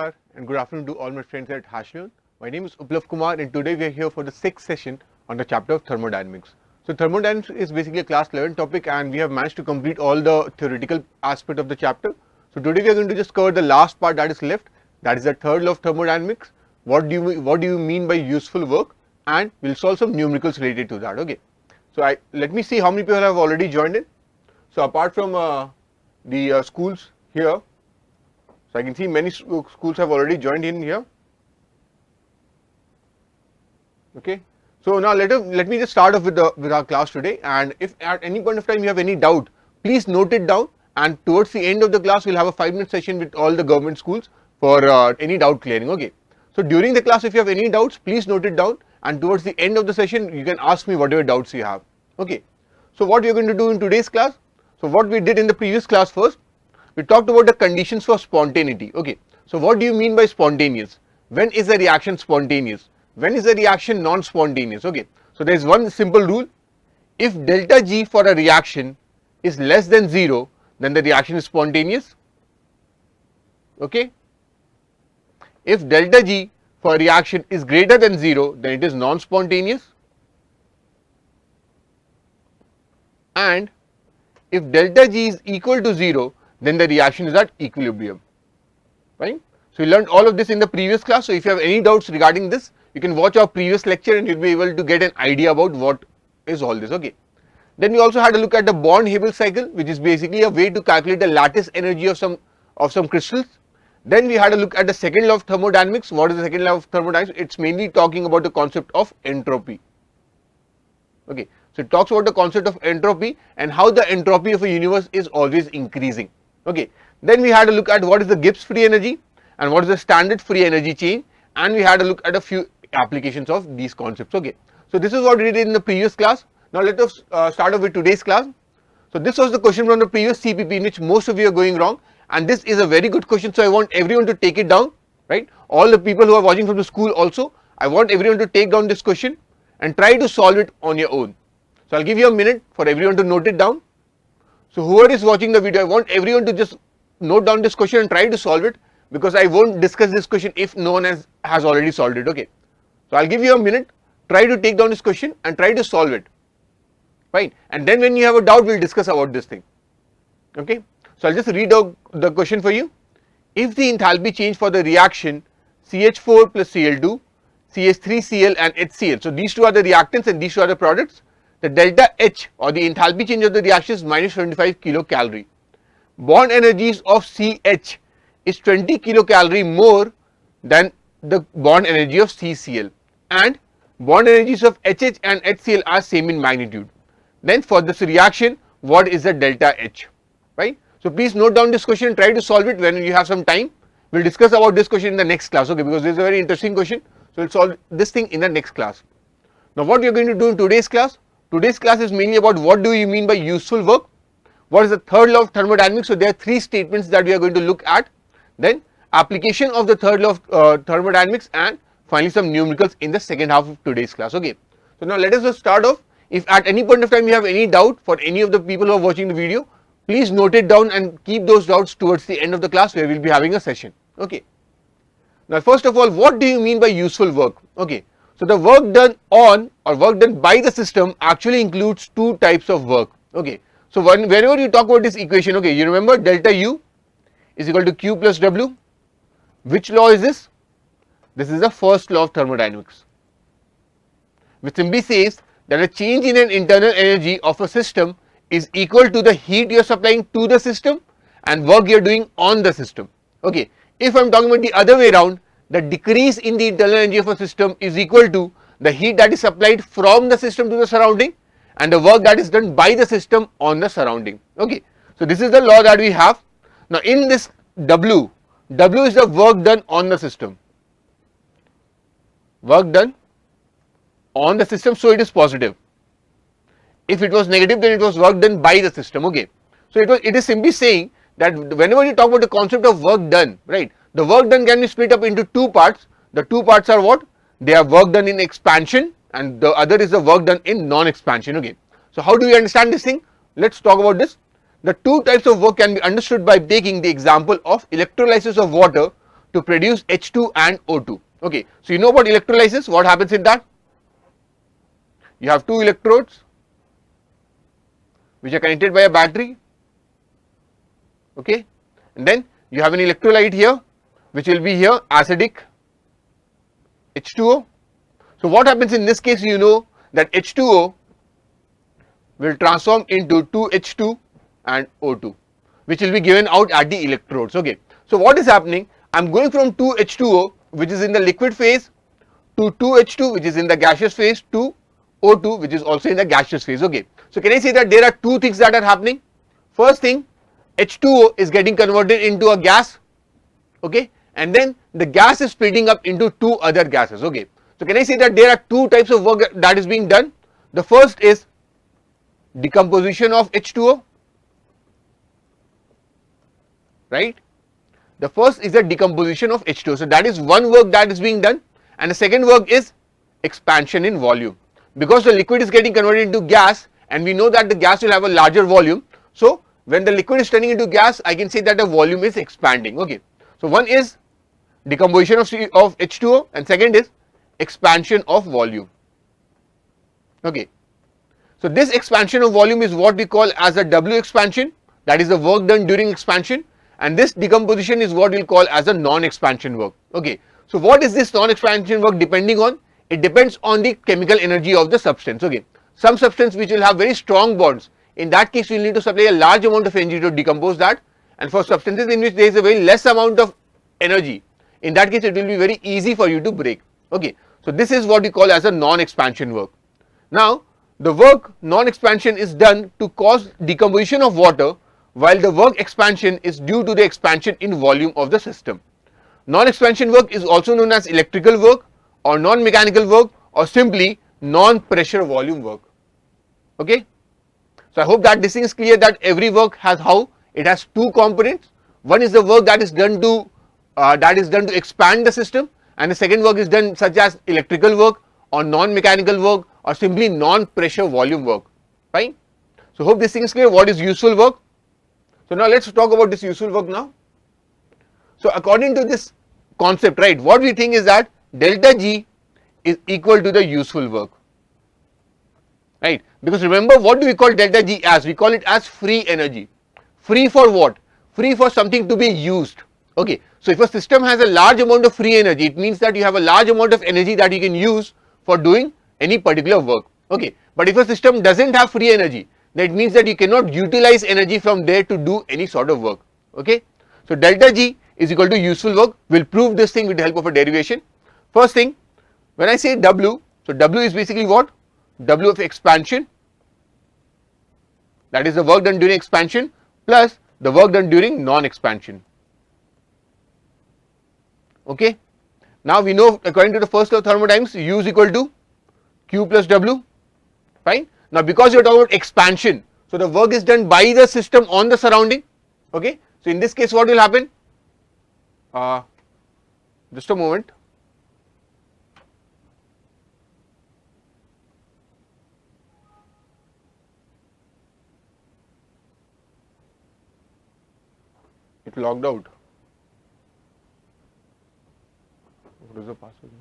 And good afternoon to all my friends at HashLearn. My name is Uplav Kumar and today we are here for the 6th session on the chapter of thermodynamics. So thermodynamics is basically a class 11 topic and we have managed to complete all the theoretical aspect of the chapter. So today we are going to just cover the last part that is left, that is the third law of thermodynamics. What do you mean by useful work, and we'll solve some numericals related to that. Okay. So let me see how many people have already joined in. So apart from the schools here, so I can see many schools have already joined in here. Okay. So now let me just start off with our class today, and if at any point of time you have any doubt, please note it down, and towards the end of the class we'll have a 5-minute session with all the government schools for any doubt clearing. Okay. So during the class if you have any doubts, please note it down, and towards the end of the session you can ask me whatever doubts you have. Okay. So what we are going to do in today's class, so what we did in the previous class, first we talked about the conditions for spontaneity. Okay. So what do you mean by spontaneous? When is a reaction spontaneous? When is a reaction non-spontaneous? Okay. So there is one simple rule: if delta G for a reaction is less than 0, then the reaction is spontaneous. Okay. If delta G for a reaction is greater than 0, then it is non-spontaneous, and if delta G is equal to 0, then the reaction is at equilibrium. Right. So you learned all of this in the previous class. So if you have any doubts regarding this, you can watch our previous lecture and you will be able to get an idea about what is all this. Okay. Then we also had a look at the Born-Haber cycle, which is basically a way to calculate the lattice energy of some crystals. Then we had a look at the second law of thermodynamics. What is the second law of thermodynamics? It's mainly talking about the concept of entropy. Okay. So it talks about the concept of entropy and how the entropy of a universe is always increasing. Okay. Then we had a look at what is the Gibbs free energy and what is the standard free energy chain, and we had a look at a few applications of these concepts. Okay. So this is what we did in the previous class. Now let us start off with today's class. So this was the question from the previous CPP in which most of you are going wrong, and this is a very good question. So I want everyone to take it down, right? All the people who are watching from the school also, I want everyone to take down this question and try to solve it on your own. So I'll give you a minute for everyone to note it down. So whoever is watching the video, I want everyone to just note down this question and try to solve it, because I won't discuss this question if no one has already solved it. Okay. So I'll give you a minute, try to take down this question and try to solve it, right? And then when you have a doubt, we'll discuss about this thing. Okay. So I'll just read out the question for you. If the enthalpy change for the reaction CH4 plus Cl2, CH3Cl and HCl, so these two are the reactants and these two are the products, the delta H or the enthalpy change of the reaction is minus 25 kilocalorie. Bond energies of CH is 20 kilocalorie more than the bond energy of CCl, and bond energies of HH and HCl are same in magnitude. Then for this reaction, what is the delta H, right? So please note down this question and try to solve it when you have some time. We'll discuss about this question in the next class, okay, because this is a very interesting question. So we'll solve this thing in the next class. Now what we are going to do in today's class is mainly about what do you mean by useful work, what is the third law of thermodynamics. So there are 3 statements that we are going to look at, then application of the third law of thermodynamics, and finally some numericals in the second half of today's class. Okay. So now let us just start off. If at any point of time you have any doubt for any of the people who are watching the video, please note it down and keep those doubts towards the end of the class where we will be having a session. Okay. Now first of all, what do you mean by useful work? Okay. So the work done on or work done by the system actually includes 2 types of work. Okay. So whenever you talk about this equation, okay, you remember delta U is equal to Q plus W. Which law is this? This is the first law of thermodynamics, which simply says that a change in an internal energy of a system is equal to the heat you are supplying to the system and work you are doing on the system. Okay. If I am talking about the other way around, the decrease in the internal energy of a system is equal to the heat that is supplied from the system to the surrounding and the work that is done by the system on the surrounding. Okay. So this is the law that we have. Now in this W is the work done on the system, work done on the system, so it is positive. If it was negative, then it was work done by the system. Okay. So it is simply saying that whenever you talk about the concept of work done, right, the work done can be split up into 2 parts. The 2 parts are what? They are work done in expansion and the other is the work done in non-expansion. Okay. So how do we understand this thing? Let's talk about this. The 2 types of work can be understood by taking the example of electrolysis of water. to produce H2 and O2. Okay, so you know about electrolysis, what happens in that? You have two electrodes which are connected by a battery, okay, and then you have an electrolyte here which will be here acidic H2O. So what happens in this case, you know that H2O will transform into 2H2 and O2, which will be given out at the electrodes. Okay, so what is happening? I am going from 2H2O which is in the liquid phase to 2H2 which is in the gaseous phase to O2 which is also in the gaseous phase. Okay, so can I say that there are two things that are happening? First thing, H2O is getting converted into a gas, okay, and then the gas is splitting up into two other gases. Okay, so can I say that there are two types of work that is being done? The first is decomposition of H2O, right? The first is the decomposition of H2O. So that is one work that is being done, and the second work is expansion in volume, because the liquid is getting converted into gas and we know that the gas will have a larger volume. So when the liquid is turning into gas, I can say that the volume is expanding. Okay, so one is decomposition of H2O and second is expansion of volume. Okay, so this expansion of volume is what we call as a W expansion, that is the work done during expansion, and this decomposition is what we will call as a non-expansion work. Okay, so what is this non-expansion work depending on? It depends on the chemical energy of the substance. Okay, some substance which will have very strong bonds, in that case we will need to supply a large amount of energy to decompose that, and for substances in which there is a very less amount of energy, in that case it will be very easy for you to break. Okay, so this is what we call as a non-expansion work. Now the work non-expansion is done to cause decomposition of water, while the work expansion is due to the expansion in volume of the system. Non-expansion work is also known as electrical work or non-mechanical work or simply non-pressure volume work. Okay, so I hope that this thing is clear, that every work has how it has two components. One is the work that is done to expand the system, and the second work is done such as electrical work or non-mechanical work or simply non-pressure volume work. Fine. So hope this thing is clear. What is useful work? So now let's talk about this useful work now. So according to this concept, right, what we think is that delta G is equal to the useful work, right? Because remember, what do we call delta G as? We call it as free energy. Free for what? Free for something to be used. Okay, so if a system has a large amount of free energy, it means that you have a large amount of energy that you can use for doing any particular work. Okay, but if a system doesn't have free energy, that means that you cannot utilize energy from there to do any sort of work. Okay, so delta G is equal to useful work. We'll prove this thing with the help of a derivation. First thing, when I say W, so W is basically what? W of expansion, that is the work done during expansion plus the work done during non-expansion. Okay, now we know according to the first law of thermodynamics, U is equal to Q plus W. Fine. Now because you are talking about expansion, so the work is done by the system on the surrounding. Okay, so in this case what will happen? Just a moment. It logged out. What is the password?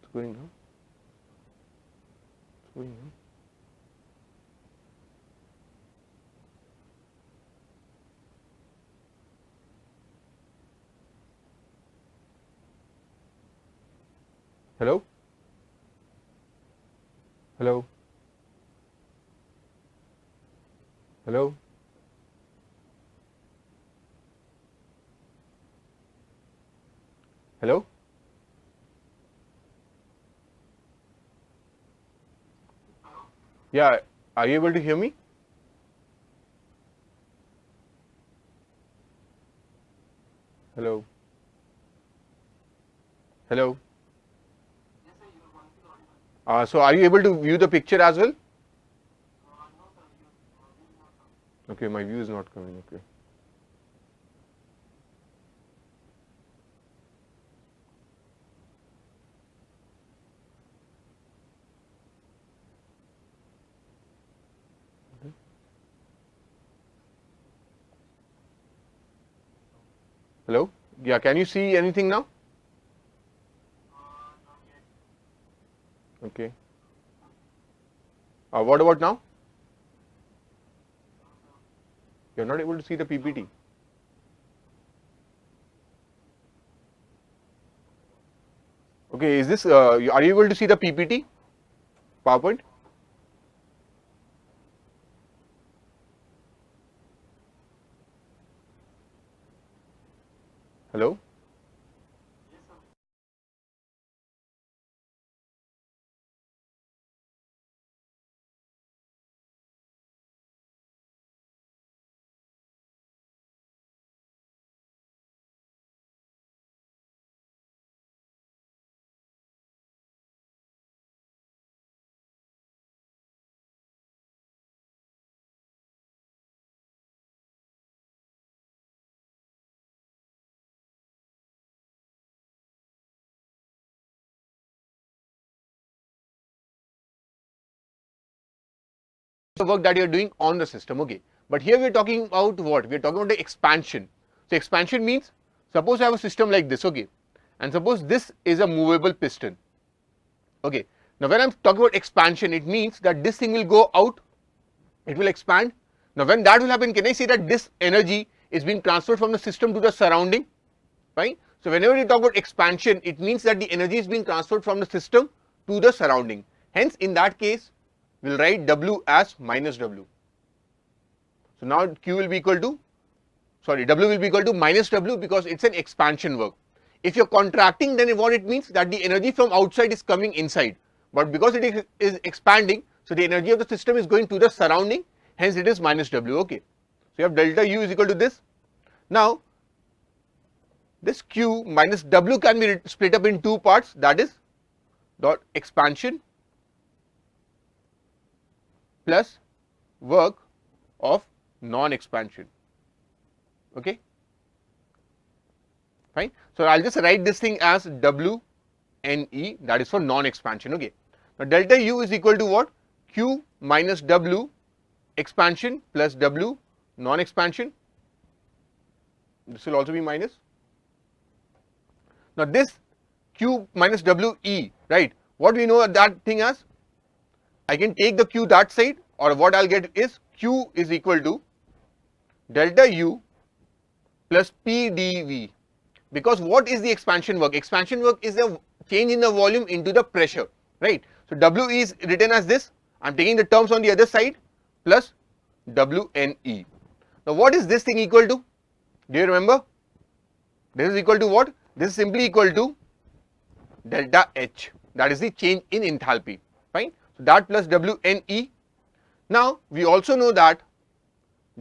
It's going now. It's going now. Hello? Hello? Hello? Hello? Yeah, are you able to hear me? Hello? Hello? So are you able to view the picture as well? Okay, my view is not coming. Okay. Hello? Yeah, can you see anything now? Okay. What about now? You're not able to see the PPT. Okay, is this, are you able to see the PPT? PowerPoint? Hello? The work that you're doing on the system, okay. But here we're talking about what? We're talking about the expansion. So expansion means, suppose I have a system like this, okay, and suppose this is a movable piston, okay. Now when I'm talking about expansion, it means that this thing will go out, it will expand. Now when that will happen, can I say that this energy is being transferred from the system to the surrounding, right? So whenever you talk about expansion, it means that the energy is being transferred from the system to the surrounding. Hence in that case, we'll write W as minus W. So now Q will be equal to, sorry, W will be equal to minus W because it's an expansion work. If you're contracting, then what it means that the energy from outside is coming inside, but because it is expanding, so the energy of the system is going to the surrounding, hence it is minus W, okay. So you have delta U is equal to this. Now this Q minus W can be split up in two parts, that is dot expansion plus work of non-expansion, okay, fine. So I'll just write this thing as W NE, that is for non-expansion, okay. Now delta U is equal to what? Q minus W expansion plus W non-expansion. This will also be minus. Now this Q minus WE, right? What we know that thing as? I can take the Q that side, or what I'll get is Q is equal to delta U plus PdV. Because what is the expansion work? Expansion work is the change in the volume into the pressure, right? So W is written as this. I'm taking the terms on the other side plus WNE. Now what is this thing equal to? Do you remember? This is equal to what? This is simply equal to delta H. That is the change in enthalpy, fine. So that plus WNE. Now we also know that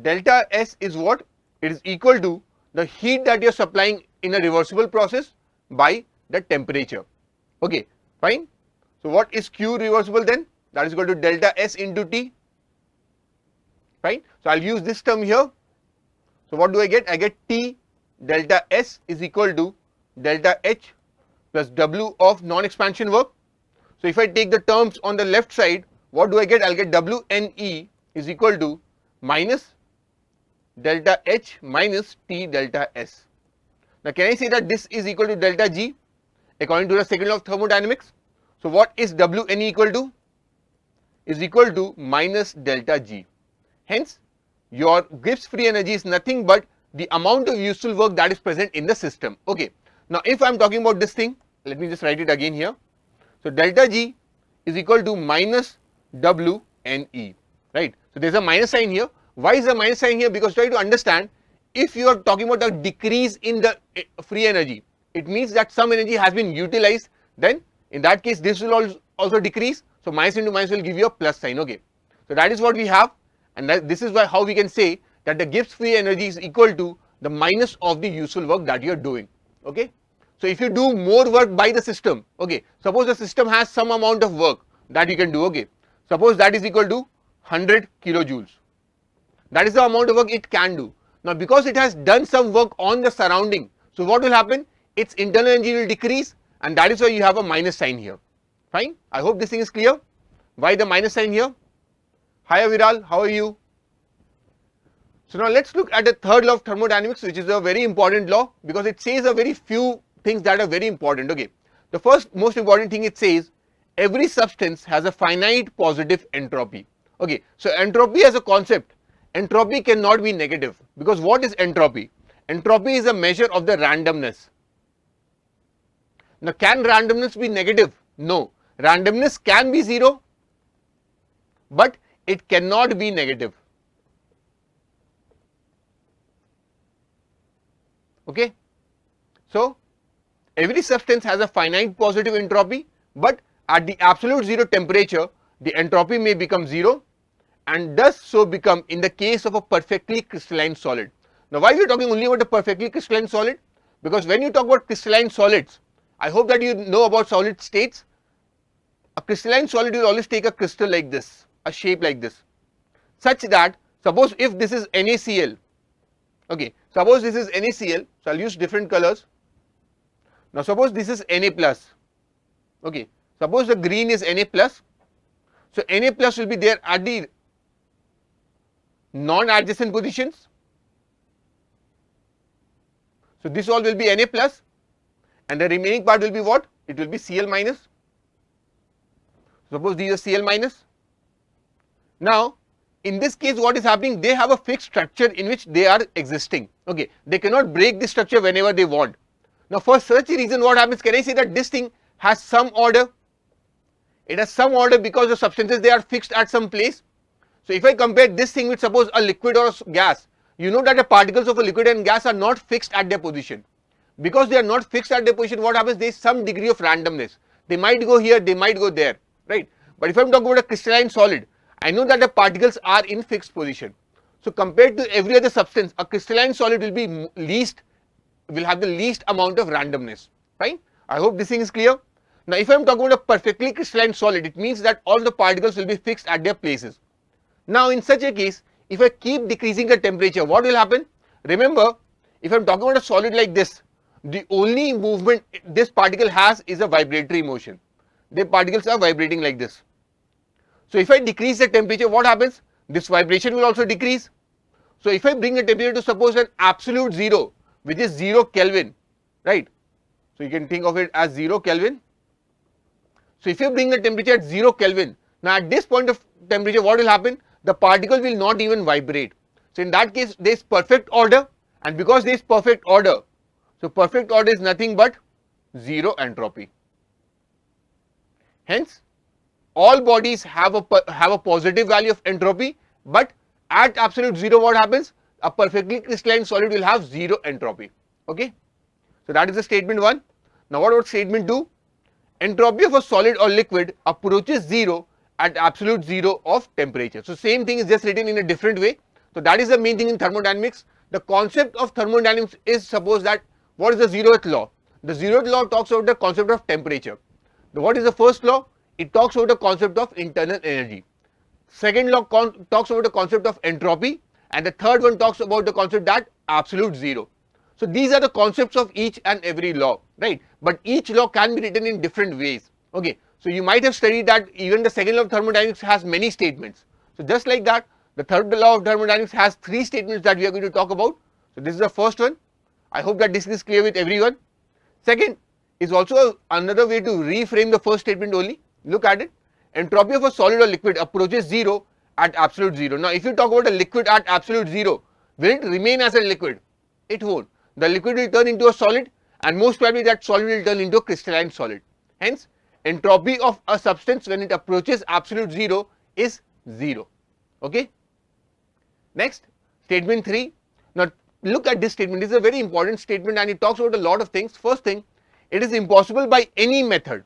delta S is what? It is equal to the heat that you are supplying in a reversible process by the temperature, okay, fine. So what is Q reversible then? That is equal to delta S into T, fine. So I'll use this term here. So what do I get? I get T delta S is equal to delta H plus W of non-expansion work. So if I take the terms on the left side, what do I get? I'll get WNE is equal to minus delta H minus T delta S. Now can I say that this is equal to delta G according to the second law of thermodynamics? So what is WNE equal to? Is equal to minus delta G. Hence your Gibbs free energy is nothing but the amount of useful work that is present in the system, okay. Now if I am talking about this thing, let me just write it again here. So delta G is equal to minus WNE, right. So there is a minus sign here. Why is the minus sign here? Because try to understand, if you are talking about a decrease in the free energy, it means that some energy has been utilized, then in that case this will also decrease. So minus into minus will give you a plus sign, okay. So that is what we have, and this is why how we can say that the Gibbs free energy is equal to the minus of the useful work that you are doing, okay. So if you do more work by the system, okay, suppose the system has some amount of work that you can do, okay, suppose that is equal to 100 kilojoules, that is the amount of work it can do. Now because it has done some work on the surrounding, so what will happen? Its internal energy will decrease, and that is why you have a minus sign here, fine. I hope this thing is clear. Why the minus sign here? Hi Aviral, how are you? So now let's look at the third law of thermodynamics, which is a very important law because it says a very few things that are very important. Okay, the first most important thing it says, every substance has a finite positive entropy. Okay, so entropy as a concept, entropy cannot be negative because what is entropy? Entropy is a measure of the randomness. Now can randomness be negative? No, randomness can be 0, but it cannot be negative. Okay, so every substance has a finite positive entropy, but at the absolute 0 temperature, the entropy may become 0 and does so become in the case of a perfectly crystalline solid. Now why we are talking only about the perfectly crystalline solid? Because when you talk about crystalline solids, I hope that you know about solid states. A crystalline solid will always take a crystal like this, a shape like this, such that suppose if this is NaCl, okay, suppose this is NaCl, so I will use different colors. Now suppose this is Na plus, okay, suppose the green is Na plus, so Na plus will be there at the non-adjacent positions, so this all will be Na plus and the remaining part will be what? It will be Cl minus. Suppose these are Cl minus. Now in this case what is happening, they have a fixed structure in which they are existing, okay, they cannot break this structure whenever they want. Now for such a reason what happens, can I say that this thing has some order? It has some order because the substances, they are fixed at some place. So if I compare this thing with suppose a liquid or a gas, you know that the particles of a liquid and gas are not fixed at their position. Because they are not fixed at their position, what happens, there is some degree of randomness, they might go here, they might go there, right? But if I am talking about a crystalline solid, I know that the particles are in fixed position. So compared to every other substance, a crystalline solid will be will have the least amount of randomness, right? I hope this thing is clear. Now if I am talking about a perfectly crystalline solid, it means that all the particles will be fixed at their places. Now in such a case, if I keep decreasing the temperature, what will happen? Remember, if I am talking about a solid like this, the only movement this particle has is a vibratory motion. The particles are vibrating like this. So if I decrease the temperature, what happens? This vibration will also decrease. So if I bring the temperature to suppose an absolute 0, which is 0 Kelvin, right? So you can think of it as 0 Kelvin. So if you bring the temperature at 0 Kelvin, now at this point of temperature, what will happen? The particle will not even vibrate. So in that case, there is perfect order, and because there is perfect order, so perfect order is nothing but 0 entropy. Hence, all bodies have a positive value of entropy, but at absolute 0 what happens? A perfectly crystalline solid will have 0 entropy. Okay, so that is the statement 1. Now what about statement 2? Entropy of a solid or liquid approaches 0 at absolute 0 of temperature. So same thing is just written in a different way. So that is the main thing in thermodynamics. The concept of thermodynamics is, suppose that, what is the 0th law? The 0th law talks about the concept of temperature. What is the first law? It talks about the concept of internal energy. Second law talks about the concept of entropy, and the third one talks about the concept that absolute 0. So these are the concepts of each and every law, right? But each law can be written in different ways. Okay, so you might have studied that even the second law of thermodynamics has many statements. So just like that, the third law of thermodynamics has 3 statements that we are going to talk about. So this is the first one. I hope that this is clear with everyone. Second is also another way to reframe the first statement only. Look at it. Entropy of a solid or liquid approaches 0 at absolute 0. Now if you talk about a liquid at absolute 0, will it remain as a liquid? It won't. The liquid will turn into a solid, and most probably that solid will turn into a crystalline solid. Hence, entropy of a substance when it approaches absolute 0 is 0. Okay. Next, statement 3. Now look at this statement. This is a very important statement and it talks about a lot of things. First thing, it is impossible by any method.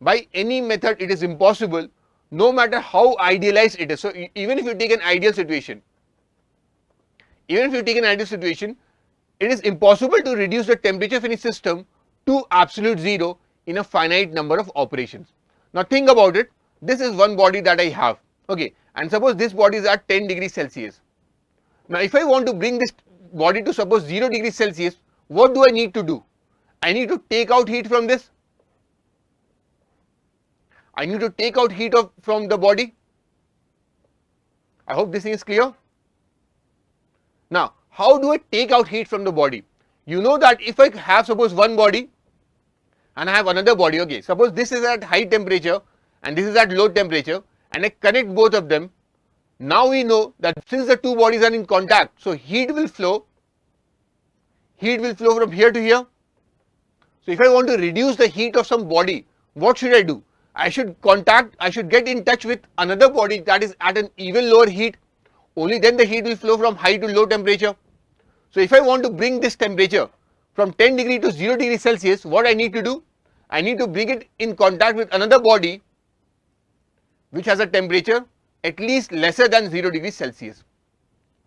By any method it is impossible, no matter how idealized it is. So even if you take an ideal situation, it is impossible to reduce the temperature of any system to absolute 0 in a finite number of operations. Now think about it. This is one body that I have, okay, and suppose this body is at 10 degrees Celsius. Now if I want to bring this body to suppose 0 degrees Celsius, what do I need to do? I need to take out heat from this. I need to take out heat from the body. I hope this thing is clear. Now, how do I take out heat from the body? You know that if I have suppose one body and I have another body, okay, suppose this is at high temperature and this is at low temperature, and I connect both of them. Now we know that since the two bodies are in contact, so heat will flow from here to here. So if I want to reduce the heat of some body, what should I do? I should get in touch with another body that is at an even lower heat. Only then the heat will flow from high to low temperature. So if I want to bring this temperature from 10 degree to 0 degree Celsius, what I need to do? I need to bring it in contact with another body which has a temperature at least lesser than 0 degrees Celsius.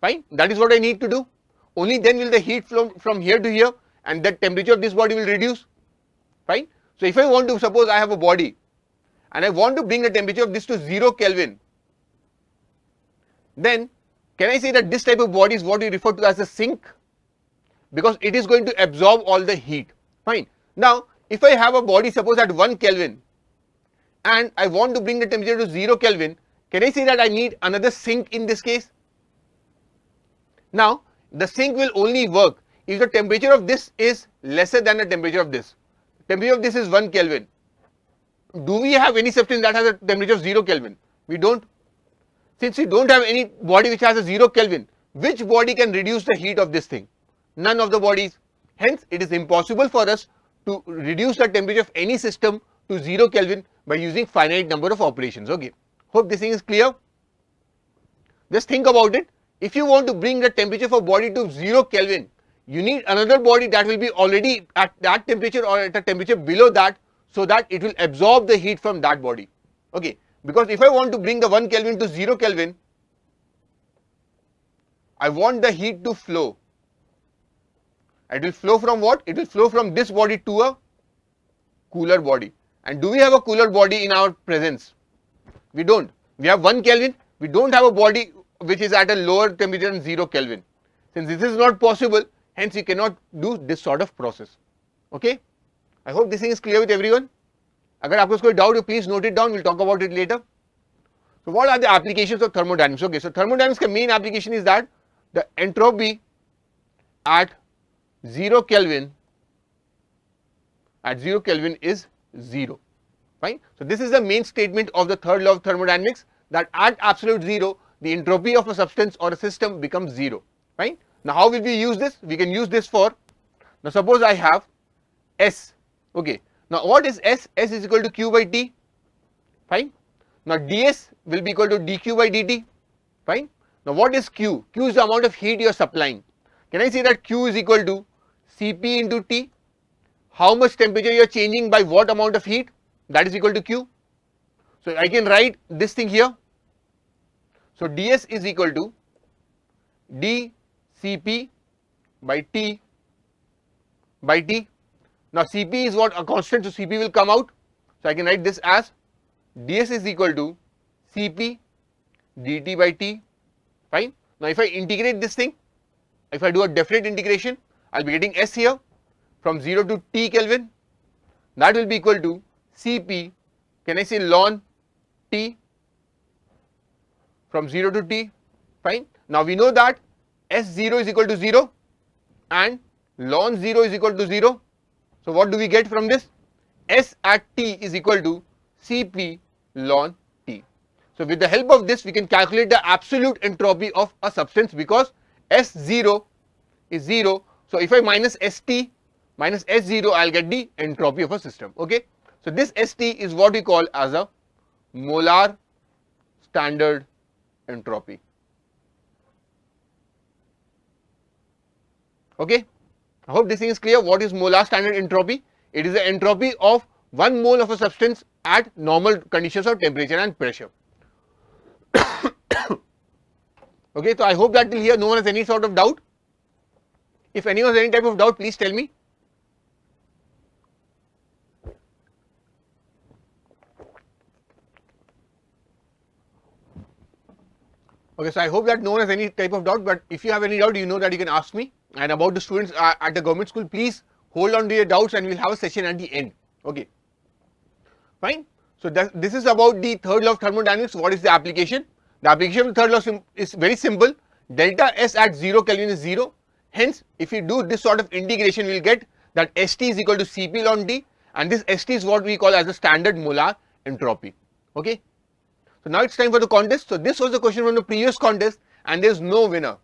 Fine, that is what I need to do. Only then will the heat flow from here to here and the temperature of this body will reduce. Fine. So if I want to, suppose I have a body and I want to bring the temperature of this to 0 Kelvin, then can I say that this type of body is what we refer to as a sink? Because it is going to absorb all the heat. Fine. Now, if I have a body suppose at 1 Kelvin and I want to bring the temperature to 0 Kelvin, can I say that I need another sink in this case? Now, the sink will only work if the temperature of this is lesser than the temperature of this. Temperature of this is 1 Kelvin. Do we have any substance that has a temperature of 0 Kelvin? We don't. Since we don't have any body which has a 0 Kelvin, which body can reduce the heat of this thing? None of the bodies. Hence, it is impossible for us to reduce the temperature of any system to 0 Kelvin by using finite number of operations. Okay. Hope this thing is clear. Just think about it. If you want to bring the temperature of a body to 0 Kelvin, you need another body that will be already at that temperature or at a temperature below that, so that it will absorb the heat from that body. Okay. Because if I want to bring the 1 Kelvin to 0 Kelvin, I want the heat to flow. It will flow from what? It will flow from this body to a cooler body. And do we have a cooler body in our presence? We don't. We have 1 Kelvin. We don't have a body which is at a lower temperature than 0 Kelvin. Since this is not possible, hence we cannot do this sort of process. Okay. I hope this thing is clear with everyone. अगर आपको कोई doubt, please note it down. We'll talk about it later. So what are the applications of thermodynamics? Okay, so thermodynamics ka main application is that the entropy at 0 Kelvin is 0. Fine. So this is the main statement of the third law of thermodynamics, that at absolute 0 the entropy of a substance or a system becomes 0. Fine. Now how will we use this? We can use this for, now suppose I have S. Okay. Now what is S? S is equal to Q by T. Fine. Now ds will be equal to dq by dt. Fine. Now what is Q? Q is the amount of heat you are supplying. Can I say that Q is equal to Cp into T? How much temperature you are changing by what amount of heat? That is equal to Q. So I can write this thing here. So ds is equal to dCp by T by T. Now Cp is what? A constant, so Cp will come out. So I can write this as ds is equal to Cp dt by T. Fine. Now if I integrate this thing, if I do a definite integration, I will be getting S here from 0 to T Kelvin. That will be equal to Cp, can I say ln T from 0 to T. Fine. Now we know that S0 is equal to 0 and ln 0 is equal to 0. So what do we get from this? S at T is equal to Cp ln T. So with the help of this we can calculate the absolute entropy of a substance, because S0 is 0. So if I minus St minus S0, I will get the entropy of a system. Okay. So this St is what we call as a molar standard entropy. Okay. I hope this thing is clear. What is molar standard entropy? It is the entropy of 1 mole of a substance at normal conditions of temperature and pressure. Okay, so I hope that till here no one has any sort of doubt. If anyone has any type of doubt, please tell me. Okay, so I hope that no one has any type of doubt, but if you have any doubt, you know that you can ask me. And about the students at the government school, please hold on to your doubts and we'll have a session at the end. Okay. Fine. So this is about the third law of thermodynamics. What is the application? The application of the third law is very simple. delta S at 0 Kelvin is 0. Hence, if you do this sort of integration, we will get that St is equal to Cp ln D, and this St is what we call as the standard molar entropy. Okay. So now it's time for the contest. So this was the question from the previous contest, and there is no winner.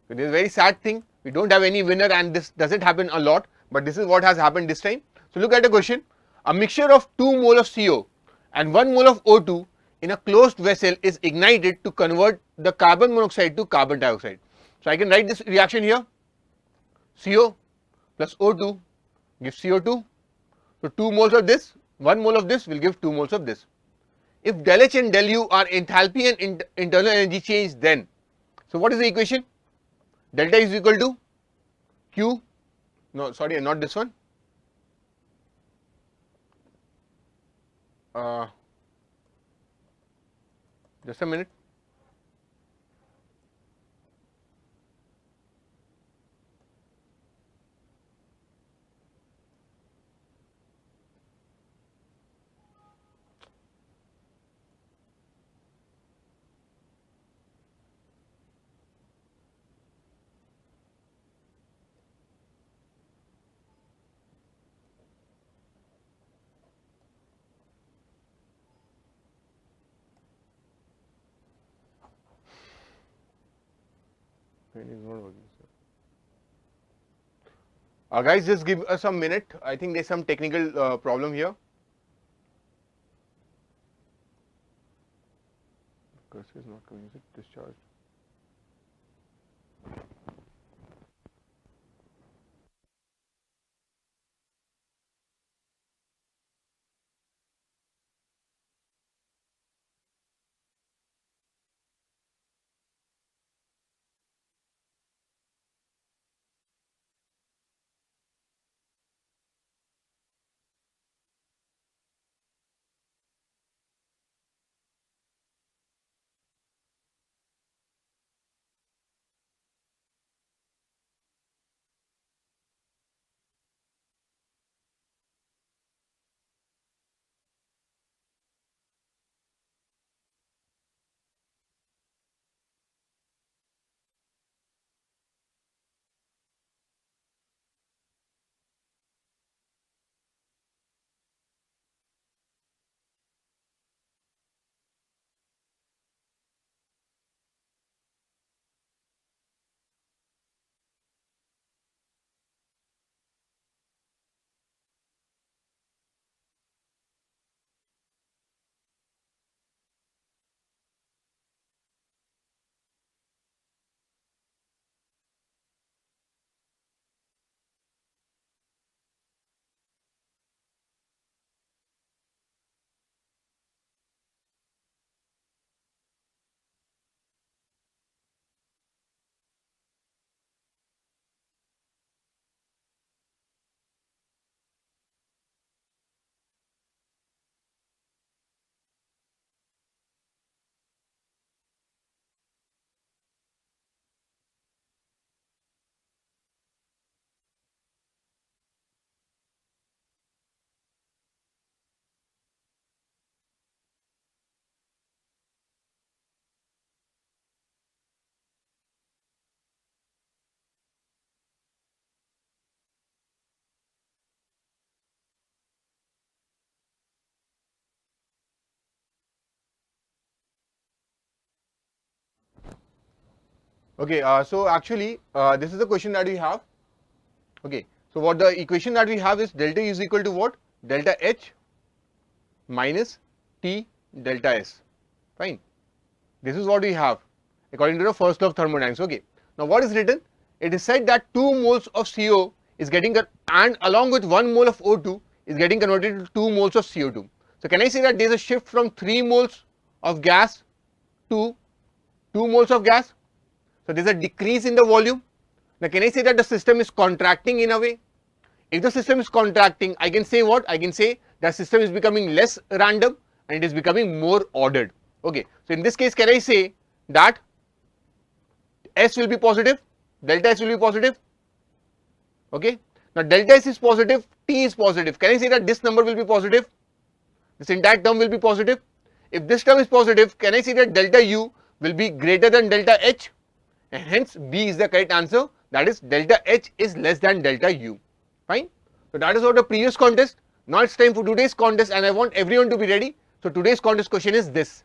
So this is a very sad thing. We don't have any winner, and this doesn't happen a lot, but this is what has happened this time. So look at the question. A mixture of 2 mole of CO and 1 mole of O2 in a closed vessel is ignited to convert the carbon monoxide to carbon dioxide. So I can write this reaction here. CO plus O2 gives CO2. So 2 moles of this, 1 mole of this will give 2 moles of this. If del H and del U are enthalpy and internal energy change, then, so what is the equation? Delta is equal to Q, no sorry, not this one, just a minute. It is not working, sir. Guys, just give us a minute. I think there's some technical problem here. Cursor is not coming, is it discharged? Okay, so actually this is the question that we have. Okay, so what the equation that we have is delta is equal to what? Delta H minus T delta S, fine. This is what we have according to the first law of thermodynamics. Okay, now what is written? It is said that 2 moles of CO is getting, and along with 1 mole of O2 is getting converted to 2 moles of CO2. So can I say that there is a shift from 3 moles of gas to 2 moles of gas? So there is a decrease in the volume. Now can I say that the system is contracting in a way? If the system is contracting, I can say what? I can say that system is becoming less random and it is becoming more ordered. Okay, so in this case, can I say that S will be positive, delta S will be positive? Okay, now delta S is positive, T is positive. Can I say that this number will be positive? This entire term will be positive. If this term is positive, can I say that delta U will be greater than delta H, and hence B is the correct answer, that is delta H is less than delta U. Fine. So that is about the previous contest. Now it's time for today's contest, and I want everyone to be ready. So today's contest question is this.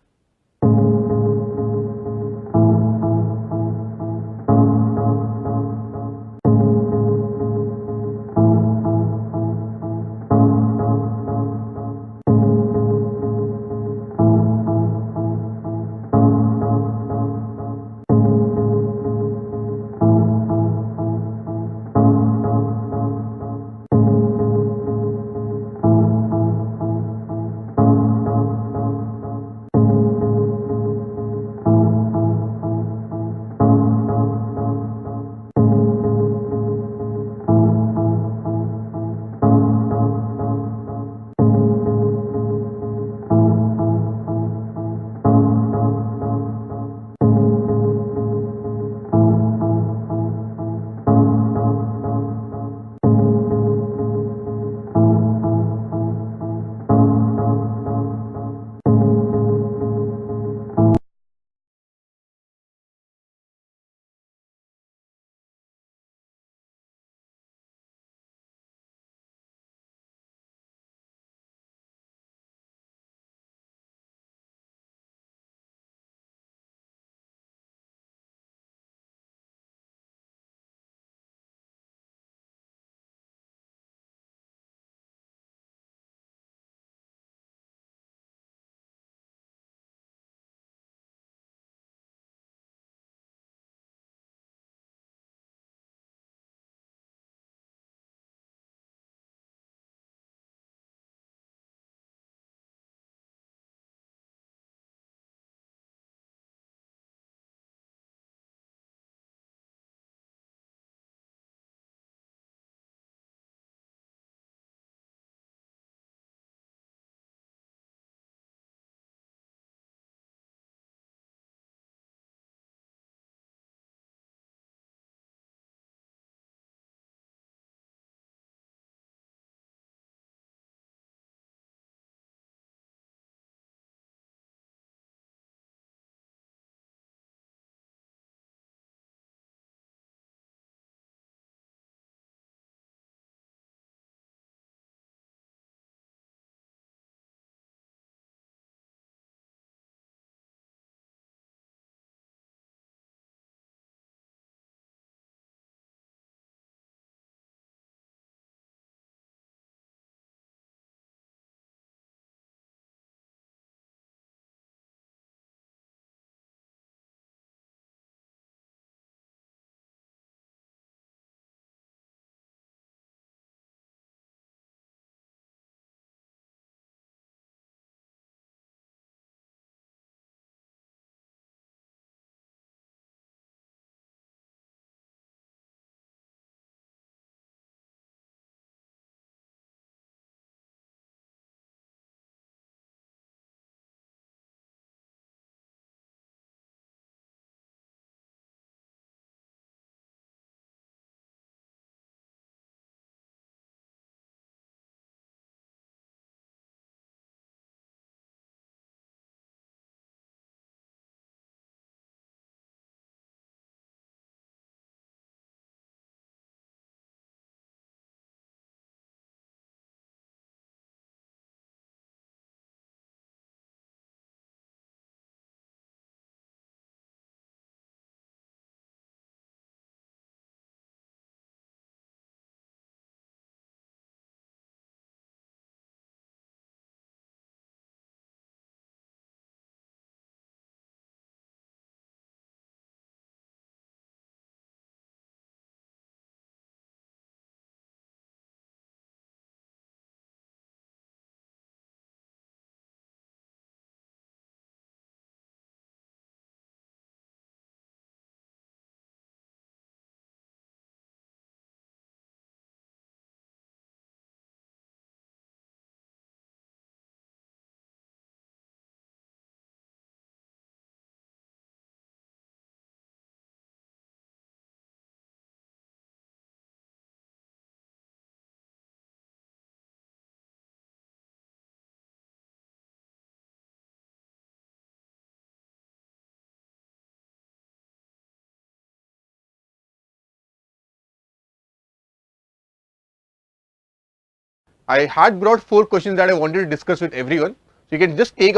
I had brought 4 questions that I wanted to discuss with everyone. So you can just take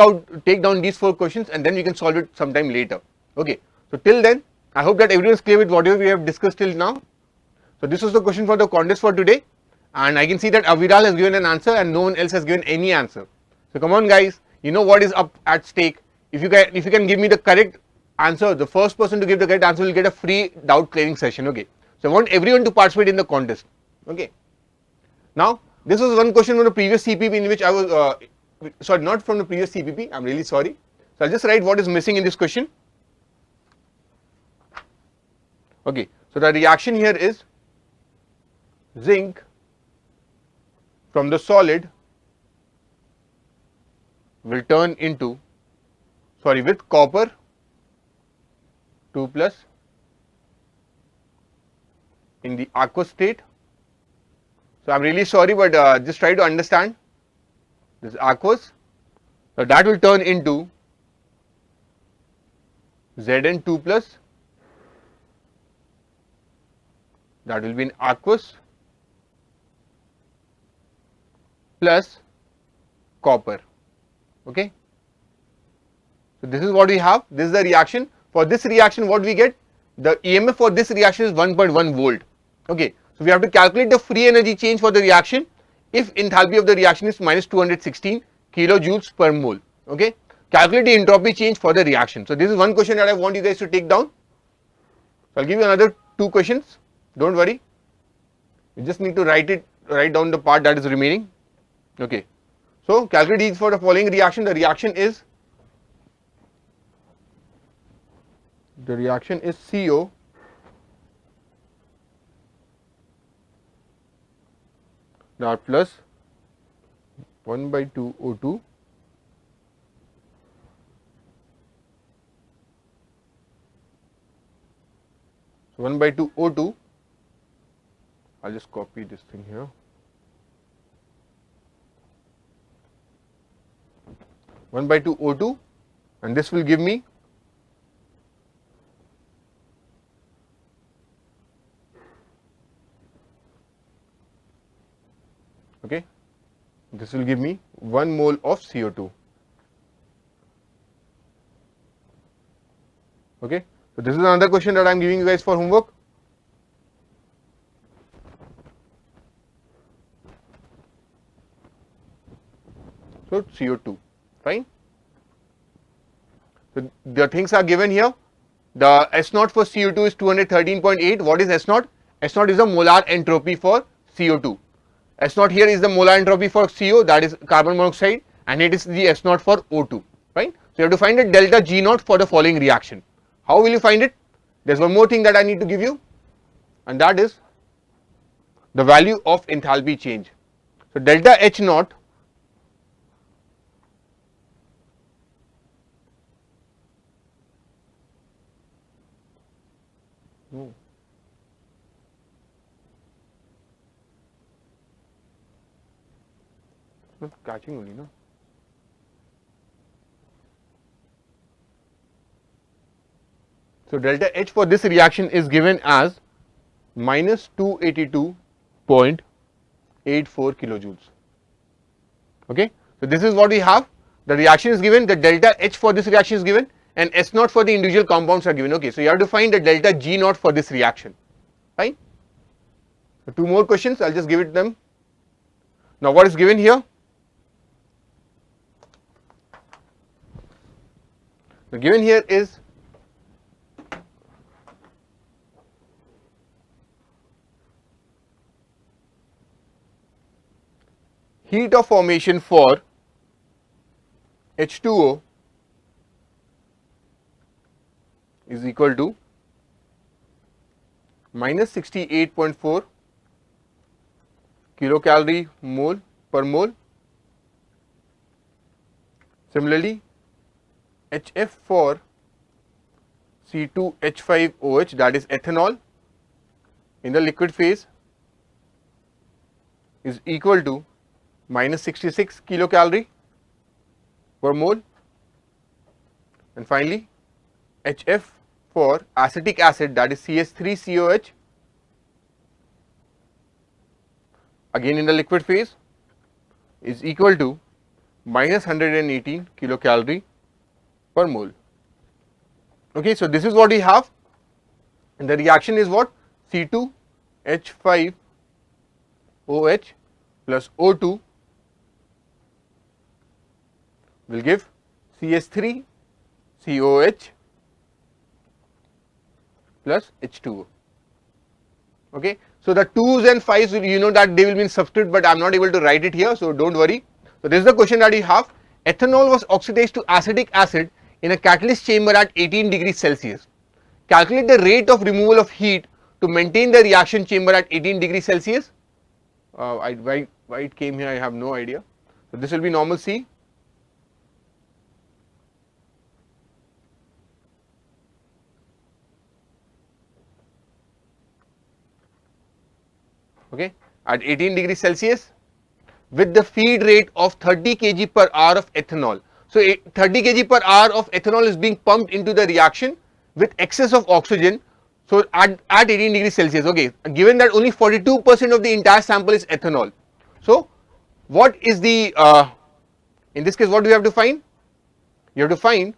down these 4 questions and then we can solve it sometime later. Okay. So till then, I hope that everyone is clear with whatever we have discussed till now. So this was the question for the contest for today, and I can see that Aviral has given an answer and no one else has given any answer. So come on guys, you know what is up at stake. If you can give me the correct answer, the first person to give the correct answer will get a free doubt clearing session. Okay. So I want everyone to participate in the contest. Okay. Now this was one question from the previous CPP in which I was sorry, not from the previous CPP. I'm really sorry. So I'll just write what is missing in this question. Okay. So the reaction here is zinc from the solid will turn into, with copper 2 plus in the aqueous state. So I am really sorry, but just try to understand this aqueous. So that will turn into Zn2 plus, that will be in aqueous, plus copper. Okay. So this is what we have. This is the reaction. For this reaction, what we get? The EMF for this reaction is 1.1 volt. Okay. So we have to calculate the free energy change for the reaction if enthalpy of the reaction is minus 216 kilojoules per mole. Okay. Calculate the entropy change for the reaction. So this is one question that I want you guys to take down. So I'll give you another 2 questions. Don't worry. You just need to write down the part that is remaining. Okay. So calculate these for the following reaction. The reaction is CO dot plus 1 by 2 O2 so 1 by 2 O2. I'll just copy this thing here. 1 by 2 O2, and this will give me this will give me 1 mole of CO2. Okay. So this is another question that I am giving you guys for homework. So CO2, fine. So the things are given here. The S0 for CO2 is 213.8. What is S0? S0 is the molar entropy for CO2. S0 here is the molar entropy for CO, that is carbon monoxide, and it is the S0 for O2, right? So you have to find the delta G0 for the following reaction. How will you find it? There's one more thing that I need to give you, and that is the value of enthalpy change. So delta H0 not catching only, no? So delta H for this reaction is given as minus 282.84 kilojoules. Okay. So this is what we have. The reaction is given, the delta H for this reaction is given, and S0 for the individual compounds are given. Okay. So you have to find the delta G0 for this reaction. Fine. So 2 more questions, I'll just give it them. Now what is given here? The given here is heat of formation for H2O is equal to minus 68.4 kilocalorie mole per mole. Similarly, HF for C2H5OH, that is ethanol, in the liquid phase is equal to minus 66 kilocalorie per mole. And finally, HF for acetic acid, that is CH3COH, again in the liquid phase, is equal to minus 118 kilocalorie per mole. Okay, so this is what we have, and the reaction is what? C2H5OH plus O2 will give CH3COH plus H2O. Okay, so the 2's and 5's, you know that they will be in substitute, but I am not able to write it here, so don't worry. So this is the question that you have. Ethanol was oxidized to acetic acid in a catalyst chamber at 18 degrees Celsius. Calculate the rate of removal of heat to maintain the reaction chamber at 18 degrees Celsius. Why it came here, I have no idea. So this will be normal C. Okay, at 18 degrees Celsius with the feed rate of 30 kg per hour of ethanol. So 30 kg per hour of ethanol is being pumped into the reaction with excess of oxygen. So at 18 degrees Celsius, okay, given that only 42% of the entire sample is ethanol. So what is the, in this case what do you have to find? You have to find,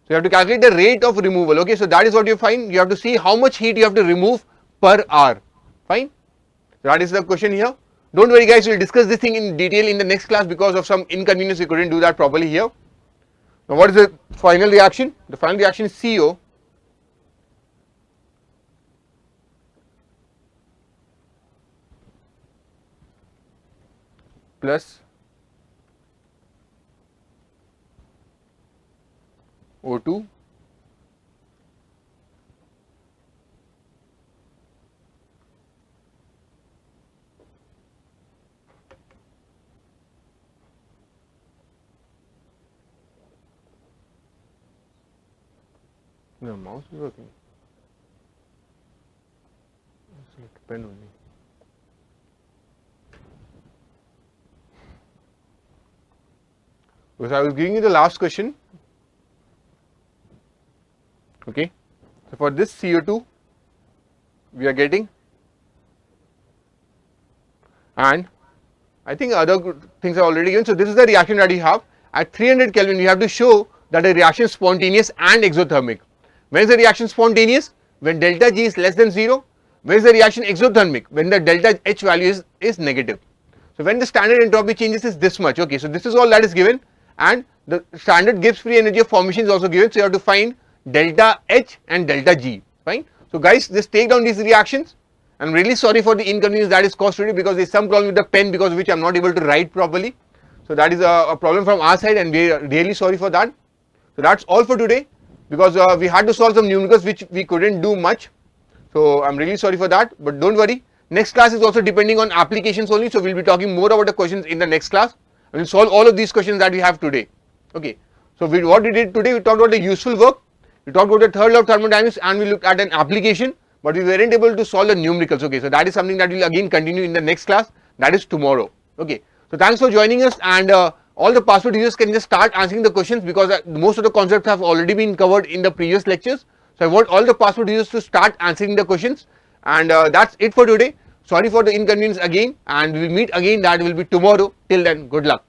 so you have to calculate the rate of removal. Okay, so that is what you find. You have to see how much heat you have to remove per hour. Fine. So that is the question here. Don't worry guys, we will discuss this thing in detail in the next class. Because of some inconvenience we couldn't do that properly here. Now what is the final reaction? The final reaction is CO plus O2 No, mouse is working. Select pen only. Because I was giving you the last question. Okay. So for this CO2, we are getting, and I think other good things are already given. So this is the reaction that you have at 300 Kelvin. You have to show that the reaction is spontaneous and exothermic. When is the reaction spontaneous? When delta G is less than 0. When is the reaction exothermic? When the delta H value is negative. So when the standard entropy changes is this much. Okay, so this is all that is given, and the standard Gibbs free energy of formation is also given. So you have to find delta H and delta G. Fine. So guys, just take down these reactions. I am really sorry for the inconvenience that is caused today, because there is some problem with the pen, because of which I am not able to write properly. So that is a problem from our side, and we are really sorry for that. So that's all for today, because we had to solve some numericals which we couldn't do much. So I'm really sorry for that, but don't worry. Next class is also depending on applications only, so we'll be talking more about the questions in the next class. We'll solve all of these questions that we have today. Okay. So what we did today, we talked about the useful work, we talked about the third law of thermodynamics, and we looked at an application, but we weren't able to solve the numericals. Okay. So that is something that we'll again continue in the next class, that is tomorrow. Okay. So thanks for joining us, and all the password users can just start answering the questions, because most of the concepts have already been covered in the previous lectures. So I want all the password users to start answering the questions, and that's it for today. Sorry for the inconvenience again, and we will meet again. That will be tomorrow. Till then, good luck.